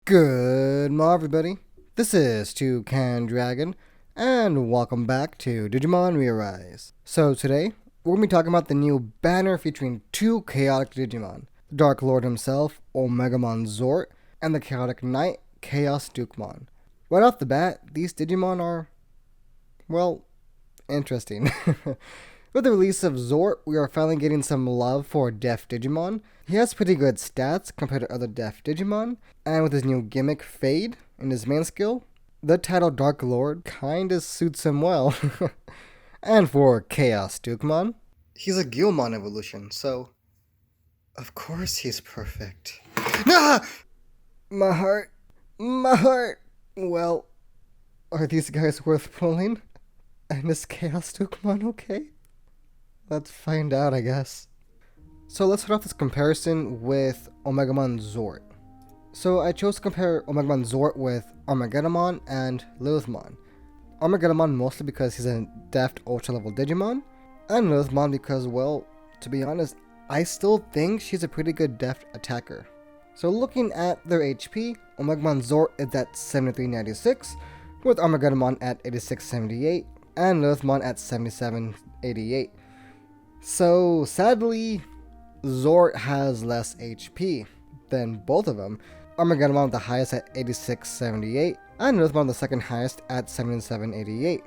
Good morning, everybody. This is Toucan Dragon, and welcome back to Digimon Rearise. So today, we're going to be talking about the new banner featuring two chaotic Digimon. The Dark Lord himself, Omegamon Zwart, and the Chaotic Knight, ChaosDukemon. Right off the bat, these Digimon are, well, interesting. With the release of Zwart, we are finally getting some love for Deaf Digimon. He has pretty good stats compared to other Deaf Digimon, and with his new gimmick Fade in his main skill, the title Dark Lord kinda suits him well. And for ChaosDukemon, he's a Gilmon evolution, so of course he's perfect. Ah! My heart, my heart. Well, are these guys worth pulling? And is ChaosDukemon okay? Let's find out, I guess. So let's start off this comparison with Omegamon Zwart. So I chose to compare Omegamon Zwart with Omegamon and Lilithmon. Omegamon mostly because he's a deft ultra level Digimon, and Lilithmon because, well, to be honest, I still think she's a pretty good deft attacker. So looking at their HP, Omegamon Zwart is at 7396, with Omegamon at 8678, and Lilithmon at 7788. So sadly, Zwart has less HP than both of them. Omegamon the highest at 8678, and Lilithmon the second highest at 7788,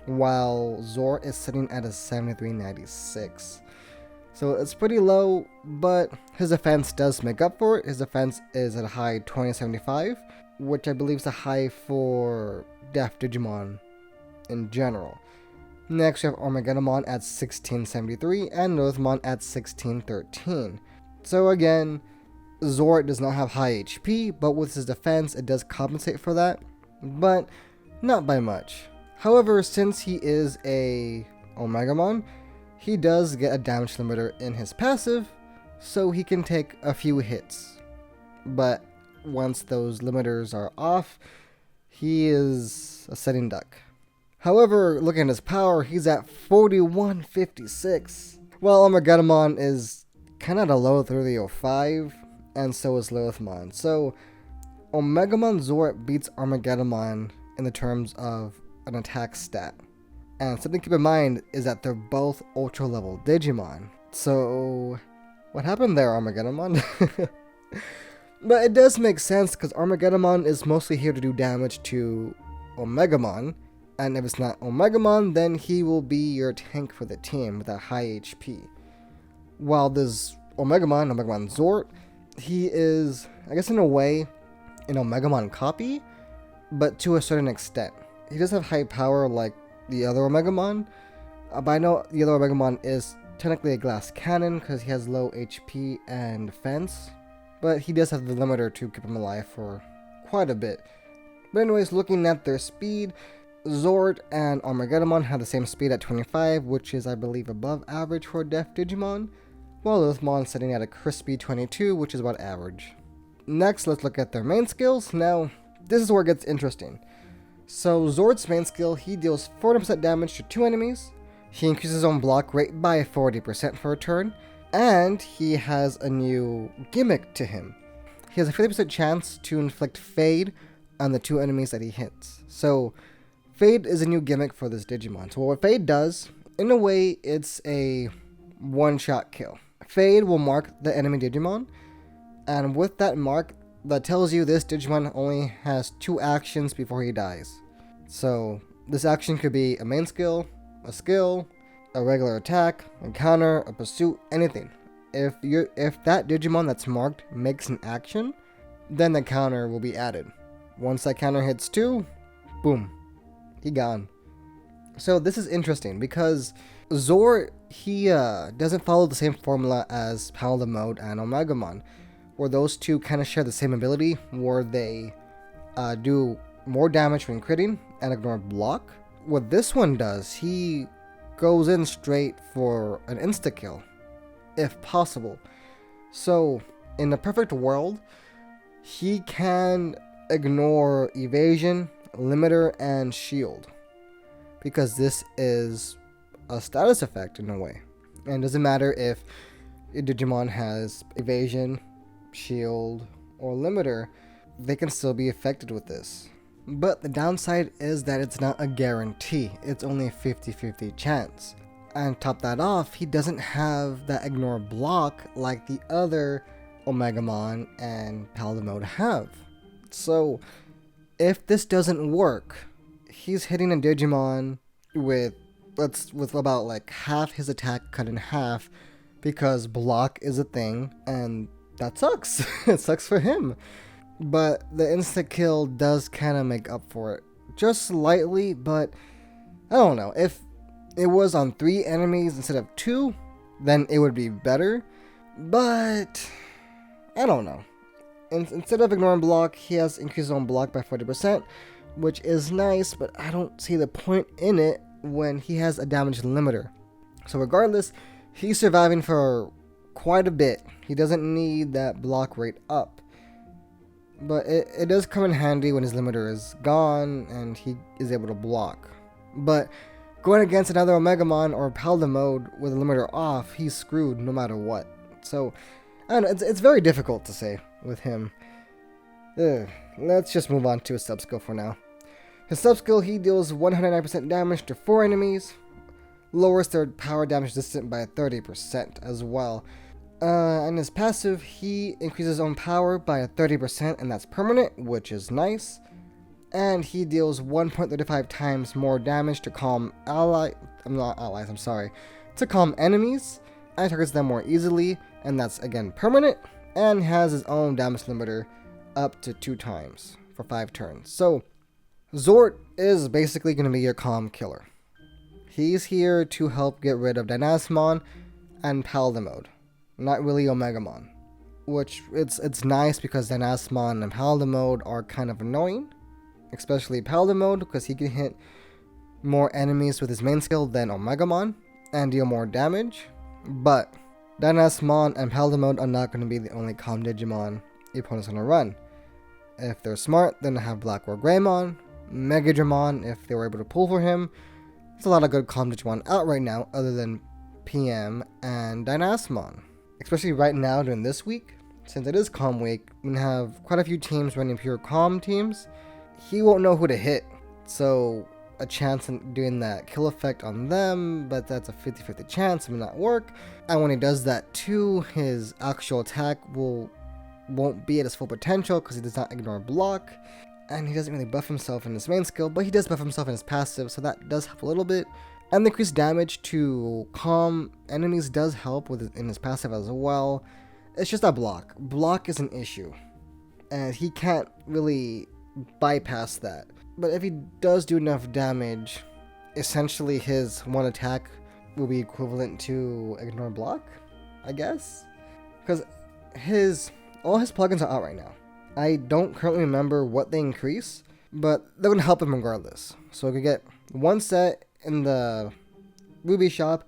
while Zwart is sitting at a 7396. So it's pretty low, but his defense does make up for it. His defense is at a high 2075, which I believe is a high for Deaf Digimon in general. Next, we have Omegamon at 1673 and Lilithmon at 1613. So again, Zwart does not have high HP, but with his defense, it does compensate for that, but not by much. However, since he is a Omegamon, he does get a damage limiter in his passive, so he can take a few hits. But once those limiters are off, he is a sitting duck. However, looking at his power, he's at 4156, while Omegamon is kind of at a low 3005, and so is Lilithmon. So, Omegamon Zwart beats Omegamon in the terms of an attack stat. And something to keep in mind is that they're both ultra level Digimon. So, what happened there, Omegamon? But it does make sense because Omegamon is mostly here to do damage to Omegamon. And if it's not Omegamon, then he will be your tank for the team with that high HP. While this Omegamon Zwart, he is, I guess in a way, an Omegamon copy, but to a certain extent. He does have high power like the other Omegamon, but I know the other Omegamon is technically a glass cannon because he has low HP and defense, but he does have the limiter to keep him alive for quite a bit. But anyways, looking at their speed, Zwart and Omegamon have the same speed at 25, which is I believe above average for Deaf Digimon, while Lilithmon sitting at a crispy 22, which is about average. Next, let's look at their main skills. Now, this is where it gets interesting. So Zwart's main skill, he deals 40% damage to 2 enemies, he increases his own block rate by 40% for a turn, and he has a new gimmick to him. He has a 50% chance to inflict Fade on the 2 enemies that he hits. So Fade is a new gimmick for this Digimon. So what Fade does, in a way, it's a one-shot kill. Fade will mark the enemy Digimon, and with that mark, that tells you this Digimon only has 2 actions before he dies. So this action could be a main skill, a regular attack, a counter, a pursuit, anything. If that Digimon that's marked makes an action, then the counter will be added. Once that counter hits 2, boom, he gone. So this is interesting because Zwart, he doesn't follow the same formula as Paladin Mode and Omegamon, where those two kind of share the same ability, where they do more damage when critting and ignore block. What this one does, he goes in straight for an insta-kill, if possible. So, in the perfect world, he can ignore evasion, limiter, and shield, because this is a status effect in a way. And it doesn't matter if a Digimon has evasion, shield, or limiter, they can still be affected with this. But the downside is that it's not a guarantee, it's only a 50-50 chance. And top that off, he doesn't have that ignore block like the other Omegamon and Paladimode have. So if this doesn't work, he's hitting a Digimon with about like half his attack cut in half because block is a thing, and that sucks. It sucks for him. But the insta kill does kind of make up for it. Just slightly, but I don't know. If it was on 3 enemies instead of 2, then it would be better. But I don't know. Instead of ignoring block, he has increased his own block by 40%, which is nice, but I don't see the point in it when he has a damage limiter. So regardless, he's surviving for quite a bit. He doesn't need that block rate up. But it does come in handy when his limiter is gone and he is able to block. But going against another Omegamon or Paladimode with a limiter off, he's screwed no matter what. So, I don't know, it's very difficult to say with him. Let's just move on to his sub-skill for now. His sub-skill, he deals 109% damage to 4 enemies, lowers their power damage resistant by 30% as well. And his passive, he increases his own power by 30%, and that's permanent, which is nice. And he deals 1.35 times more damage to calm to calm enemies, and targets them more easily, and that's again permanent, and has his own damage limiter up to 2 times for 5 turns. So Zwart is basically going to be your calm killer. He's here to help get rid of Dynasmon and Paladimode, not really Omegamon. Which, it's nice because Dynasmon and Paladimode are kind of annoying. Especially Paladimode, because he can hit more enemies with his main skill than Omegamon, and deal more damage. But Dynasmon and Paladimode are not going to be the only calm Digimon your opponent's going to run. If they're smart, then they have Black or Greymon, Megadramon if they were able to pull for him. There's a lot of good calm Digimon out right now other than PM and Dynasmon. Especially right now during this week, since it is Calm Week, we have quite a few teams running pure Calm teams. He won't know who to hit, so a chance in doing that kill effect on them, but that's a 50-50 chance, it may not work. And when he does that too, his actual attack won't be at his full potential because he does not ignore block, and he doesn't really buff himself in his main skill, but he does buff himself in his passive, so that does help a little bit. And the increased damage to calm enemies does help in his passive as well. It's just that block. Block is an issue, and he can't really bypass that. But if he does do enough damage, essentially his one attack will be equivalent to ignore block, I guess? Because all his plugins are out right now. I don't currently remember what they increase, but they're going to help him regardless. So he could get one set in the Ruby shop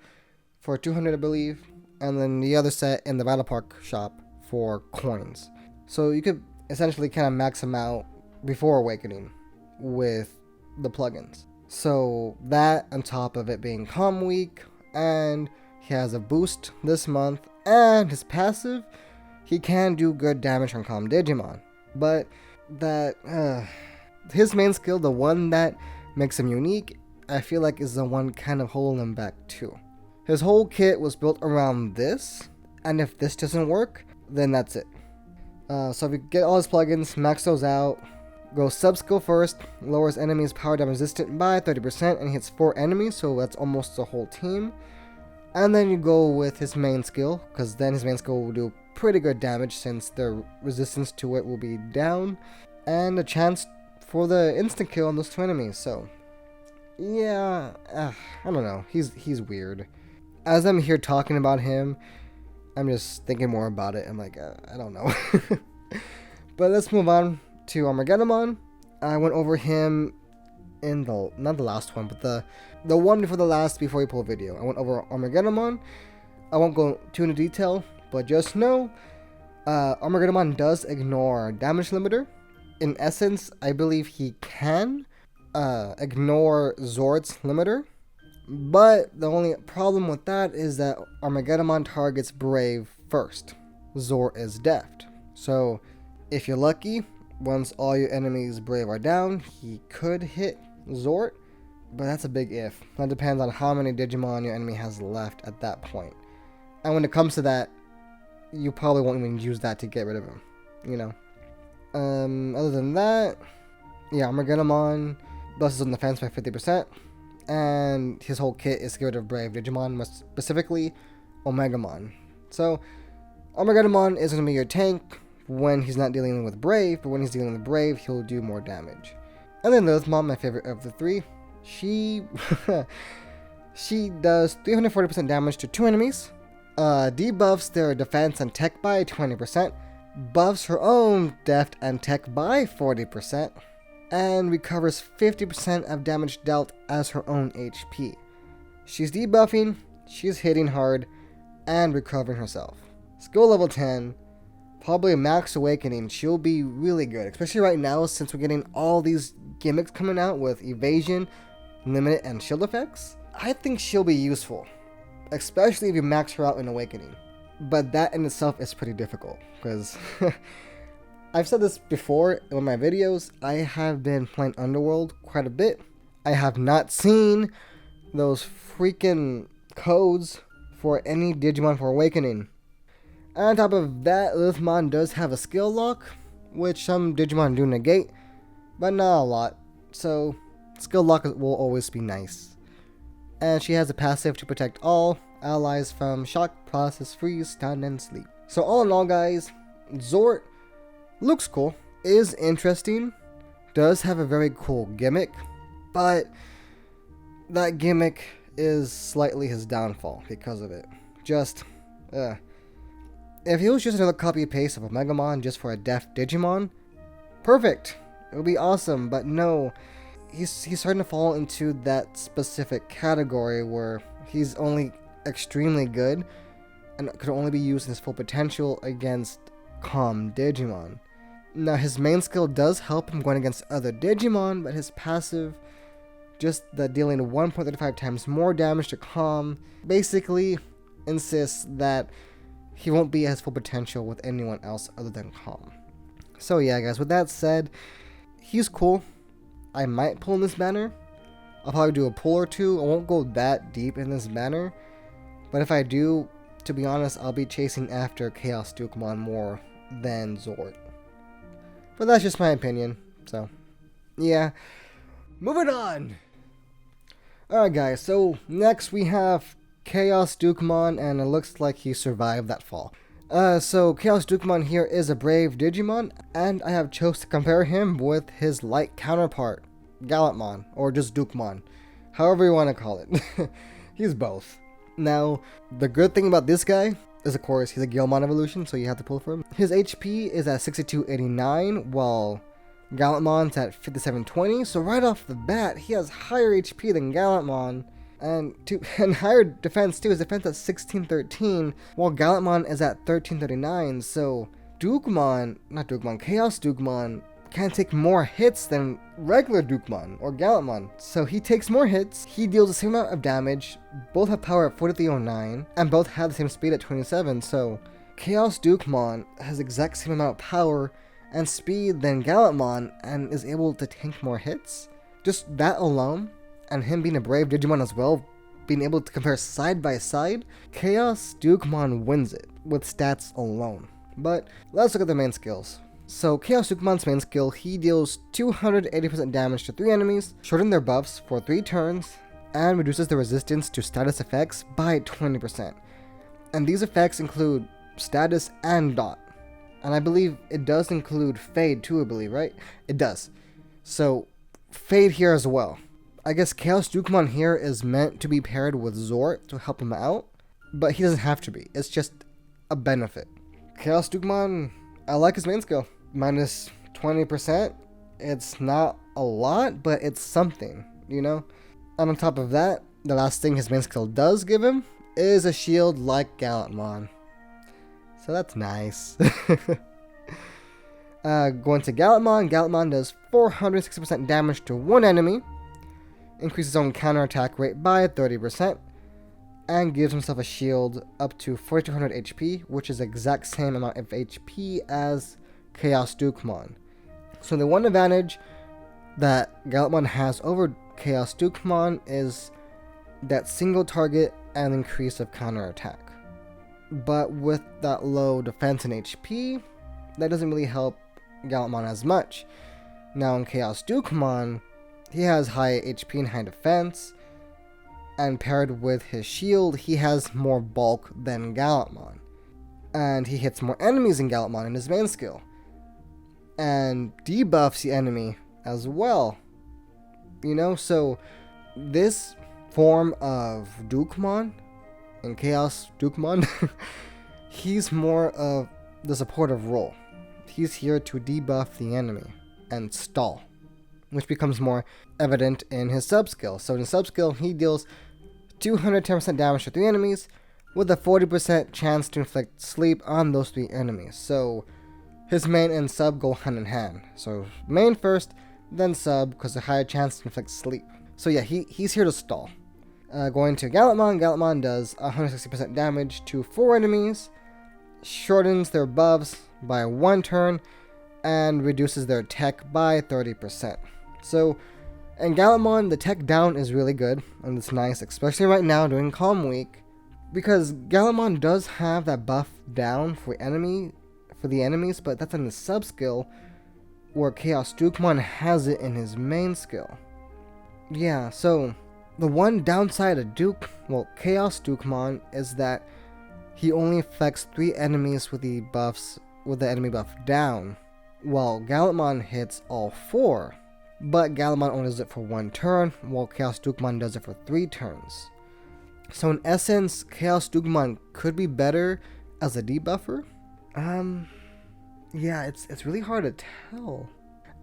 for 200, I believe, and then the other set in the Battle Park shop for coins. So you could essentially kind of max him out before Awakening with the plugins. So that on top of it being Calm Week, and he has a boost this month, and his passive, he can do good damage on Calm Digimon. But that his main skill, the one that makes him unique, I feel like is the one kind of holding him back too. His whole kit was built around this, and if this doesn't work, then that's it. So if you get all his plugins, max those out, go sub-skill first, lowers enemies power damage resistant by 30% and hits 4 enemies, so that's almost the whole team. And then you go with his main skill, because then his main skill will do pretty good damage since the resistance to it will be down, and a chance for the instant kill on those 2 enemies, so yeah, I don't know, he's weird. As I'm here talking about him, I'm just thinking more about it. I'm like, I don't know. But let's move on to Omegamon. I went over him in not the last one, but the one before the last before we pull a video. I went over Omegamon. I won't go too into detail, but just know Omegamon does ignore damage limiter. In essence, I believe he can ignore Zwart's limiter. But the only problem with that is that Omegamon targets Brave first. Zwart is deft. So if you're lucky, Once all your enemies brave are down, he could hit Zwart, but that's a big if. That depends on how many Digimon your enemy has left at that point. And when it comes to that, you probably won't even use that to get rid of him, you know. Other than that, yeah, Omegamon busts on defense by 50%, and his whole kit is scared of brave Digimon, most specifically Omegamon. So, Omegamon is going to be your tank when he's not dealing with brave, but when he's dealing with brave, he'll do more damage. And then Lilithmon, my favorite of the three, she does 340% damage to 2 enemies, debuffs their defense and tech by 20%, buffs her own deft and tech by 40%, and recovers 50% of damage dealt as her own HP. She's debuffing, she's hitting hard, and recovering herself. Skill level 10, probably max awakening, she'll be really good, especially right now since we're getting all these gimmicks coming out with evasion, limited, and shield effects. I think she'll be useful, especially if you max her out in awakening. But that in itself is pretty difficult, because I've said this before in one of my videos, I have been playing Underworld quite a bit. I have not seen those freaking codes for any Digimon for awakening. And on top of that, Lilithmon does have a skill lock, which some Digimon do negate, but not a lot, so skill lock will always be nice. And she has a passive to protect all allies from shock, paralysis, freeze, stun, and sleep. So all in all, guys, Zwart looks cool, is interesting, does have a very cool gimmick, but that gimmick is slightly his downfall because of it. Just, if he was just another copy-paste of Omegamon just for a deaf Digimon, perfect, it would be awesome, but no, he's starting to fall into that specific category where he's only extremely good and could only be used in his full potential against calm Digimon. Now, his main skill does help him going against other Digimon, but his passive, just the dealing 1.35 times more damage to calm, basically insists that he won't be at his full potential with anyone else other than calm. So yeah, guys, with that said, he's cool. I might pull in this banner. I'll probably do a pull or two. I won't go that deep in this banner, but if I do, to be honest, I'll be chasing after ChaosDukemon more than Zwart. But that's just my opinion, so yeah. Moving on! Alright guys, so next we have ChaosDukemon, and it looks like he survived that fall. So ChaosDukemon here is a brave Digimon, and I have chose to compare him with his light counterpart, Gallantmon, or just Dukemon, however you want to call it. He's both. Now, the good thing about this guy is, of course, he's a Guilmon evolution, so you have to pull for him. His HP is at 6289, while Gallantmon's at 5720, so right off the bat, he has higher HP than Gallantmon, and higher defense too. His defense at 1613, while Gallantmon is at 1339, so ChaosDukemon can take more hits than regular Dukemon or Gallantmon. So he takes more hits, he deals the same amount of damage, both have power at 4309, and both have the same speed at 27, so ChaosDukemon has the exact same amount of power and speed than Gallantmon and is able to tank more hits. Just that alone, and him being a brave Digimon as well, being able to compare side by side, ChaosDukemon wins it with stats alone. But let's look at the main skills. So ChaosDukemon's main skill, he deals 280% damage to 3 enemies, shorten their buffs for 3 turns, and reduces the resistance to status effects by 20%. And these effects include status and dot. And I believe it does include fade too, I believe, right? It does. So fade here as well. I guess ChaosDukemon here is meant to be paired with Zwart to help him out, but he doesn't have to be. It's just a benefit. ChaosDukemon, I like his main skill. Minus 20%. It's not a lot, but it's something, you know? And on top of that, the last thing his main skill does give him is a shield like Gallantmon. So that's nice. Going to Gallantmon does 460% damage to 1 enemy, increases his own counterattack rate by 30%, and gives himself a shield up to 4200 HP, which is the exact same amount of HP as ChaosDukemon. So the one advantage that Gallantmon has over ChaosDukemon is that single target and increase of counterattack. But with that low defense and HP, that doesn't really help Gallantmon as much. Now in ChaosDukemon, he has high HP and high defense, and paired with his shield, he has more bulk than Gallantmon. And he hits more enemies than Gallantmon in his main skill. And debuffs the enemy as well. You know, so this form of Dukemon, in ChaosDukemon, he's more of the supportive role. He's here to debuff the enemy and stall, which becomes more evident in his sub-skill. So in his sub-skill, he deals 210% damage to 3 enemies, with a 40% chance to inflict sleep on those 3 enemies. So his main and sub go hand in hand. So main first, then sub, because a higher chance to inflict sleep. So yeah, he's here to stall. Going to Gallantmon does 160% damage to 4 enemies, shortens their buffs by 1 turn, and reduces their tech by 30%. So in Gallantmon, the tech down is really good, and it's nice, especially right now during Calm Week, because Gallantmon does have that buff down for the enemies, but that's in the sub skill, where ChaosDukemon has it in his main skill. Yeah, so the one downside of ChaosDukemon is that he only affects 3 enemies with the enemy buff down, while Gallantmon hits all 4. But Gallantmon only does it for 1 turn, while ChaosDukemon does it for 3 turns. So in essence, ChaosDukemon could be better as a debuffer. Yeah, it's really hard to tell.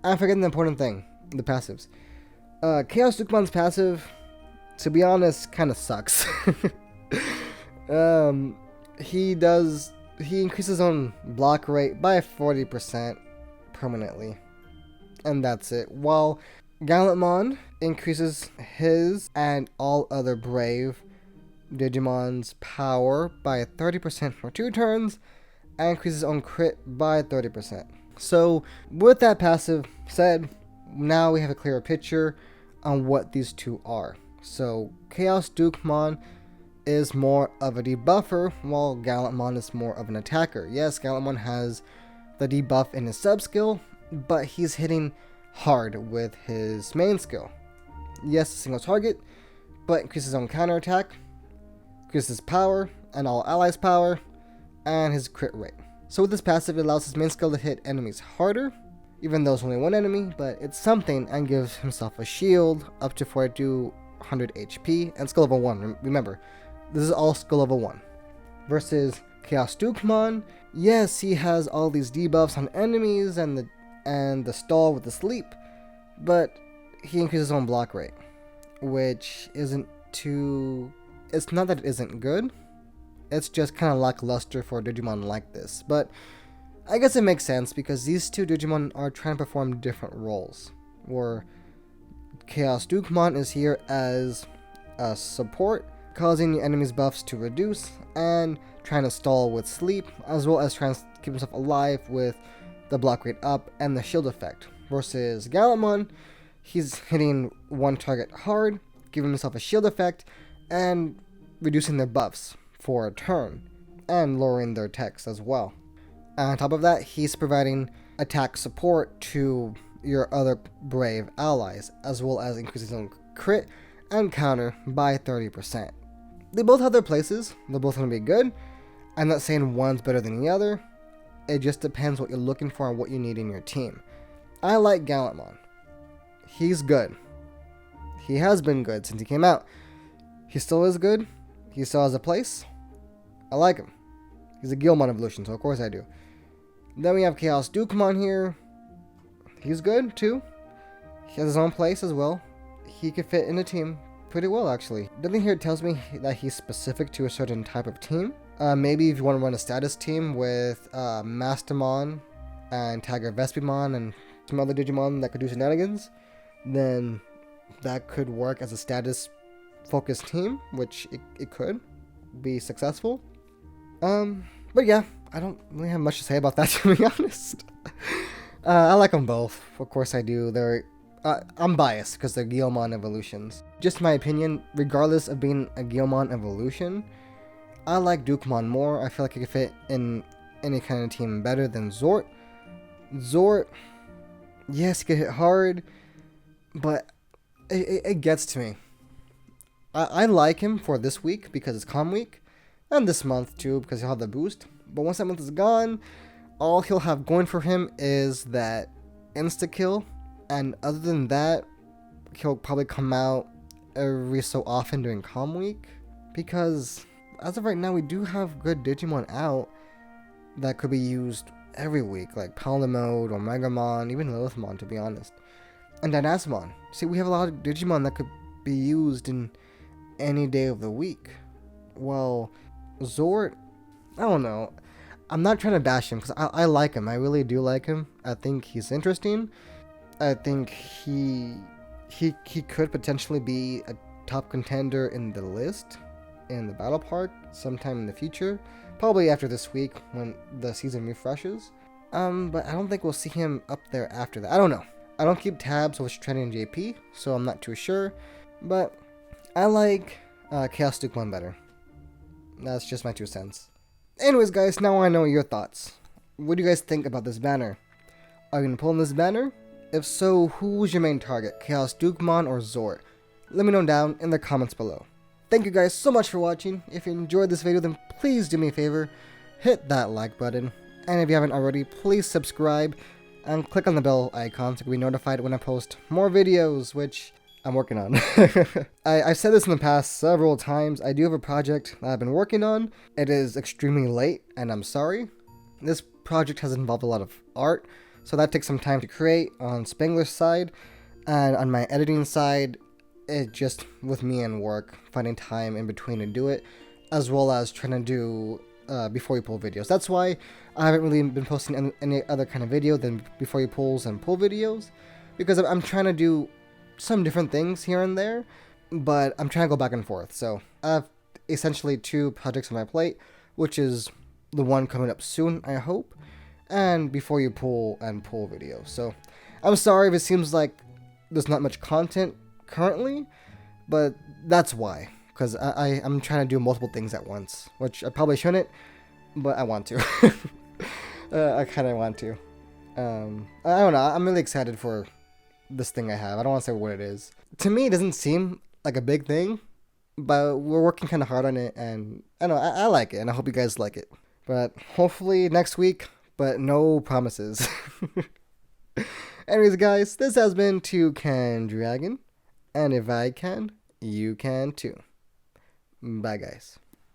I'm forgetting the important thing, the passives. ChaosDukemon's passive, to be honest, kind of sucks. He increases his own block rate by 40% permanently, and that's it. While Gallantmon increases his and all other brave Digimon's power by 30% for 2 turns, and increases his own crit by 30%. So with that passive said, now we have a clearer picture on what these two are. So ChaosDukemon is more of a debuffer, while Gallantmon is more of an attacker. Yes, Gallantmon has the debuff in his sub skill, but he's hitting hard with his main skill. Yes, a single target, but increases his own counterattack, increases his power and all allies' power, and his crit rate. So with this passive, it allows his main skill to hit enemies harder, even though it's only 1 enemy, but it's something, and gives himself a shield up to 400 HP and skill level 1. Remember, this is all skill level 1. Versus ChaosDukemon, yes, he has all these debuffs on enemies and the stall with the sleep, but he increases his own block rate, which isn't too... It's not that it isn't good, it's just kind of lackluster for a Digimon like this, but I guess it makes sense because these two Digimon are trying to perform different roles, where ChaosDukemon is here as a support, causing the enemy's buffs to reduce, and trying to stall with sleep, as well as trying to keep himself alive with the block rate up and the shield effect. Versus Gallantmon, he's hitting 1 target hard, giving himself a shield effect, and reducing their buffs for a turn, and lowering their techs as well. And on top of that, he's providing attack support to your other brave allies, as well as increasing his own crit and counter by 30%. They both have their places, they're both going to be good. I'm not saying one's better than the other, it just depends what you're looking for and what you need in your team. I like Gallantmon. He's good. He has been good since he came out. He still is good. He still has a place. I like him. He's a Guilmon evolution, so of course I do. Then we have ChaosDukemon here. He's good too. He has his own place as well. He could fit in a team pretty well, actually. Nothing here tells me that he's specific to a certain type of team. Maybe if you want to run a status team with Mastermon and Tiger Vespimon and some other Digimon that could do shenanigans, then that could work as a status focused team, which it could be successful. But yeah, I don't really have much to say about that, to be honest. I like them both. Of course I do. I'm biased because they're Guilmon evolutions. Just my opinion, regardless of being a Guilmon evolution, I like Dukemon more. I feel like it could fit in any kind of team better than Zwart. Zwart, yes, he could hit hard, but it gets to me. I like him for this week because it's calm week, and this month too because he'll have the boost. But once that month is gone, all he'll have going for him is that insta kill, and other than that, he'll probably come out every so often during calm week because as of right now we do have good Digimon out that could be used every week, like Palamode, Omegamon, even Lilithmon, to be honest, and Dynasmon. See, we have a lot of Digimon that could be used in any day of the week. Well, Zwart, I don't know. I'm not trying to bash him because I like him. I really do like him. I think he's interesting. I think he could potentially be a top contender in the list in the battle park sometime in the future. Probably after this week when the season refreshes. But I don't think we'll see him up there after that. I don't know. I don't keep tabs of what's trending in JP, so I'm not too sure. But I like ChaosDukemon better. That's just my 2 cents. Anyways, guys, now I know your thoughts. What do you guys think about this banner? Are you going to pull in this banner? If so, who's your main target, ChaosDukemon or Zwart? Let me know down in the comments below. Thank you guys so much for watching. If you enjoyed this video, then please do me a favor, hit that like button. And if you haven't already, please subscribe and click on the bell icon so you can be notified when I post more videos, which I'm working on. I've said this in the past several times. I do have a project that I've been working on. It is extremely late, and I'm sorry. This project has involved a lot of art, so that takes some time to create on Spanglish side, and on my editing side, it just with me and work, finding time in between to do it, as well as trying to do before you pull videos. That's why I haven't really been posting any other kind of video than before you pulls and pull videos, because I'm trying to do some different things here and there, but I'm trying to go back and forth. So I have essentially 2 projects on my plate, which is the one coming up soon, I hope, and before you pull and pull video. So I'm sorry if it seems like there's not much content currently, but that's why, because I'm trying to do multiple things at once, which I probably shouldn't, but I want to. I kind of want to. I don't know, I'm really excited for this thing I have. I don't want to say what it is. To me, it doesn't seem like a big thing, but we're working kind of hard on it, and I know I like it, and I hope you guys like it. But hopefully next week, but no promises. Anyways, guys, this has been Toucan Dragon, and if I can, you can too. Bye, guys.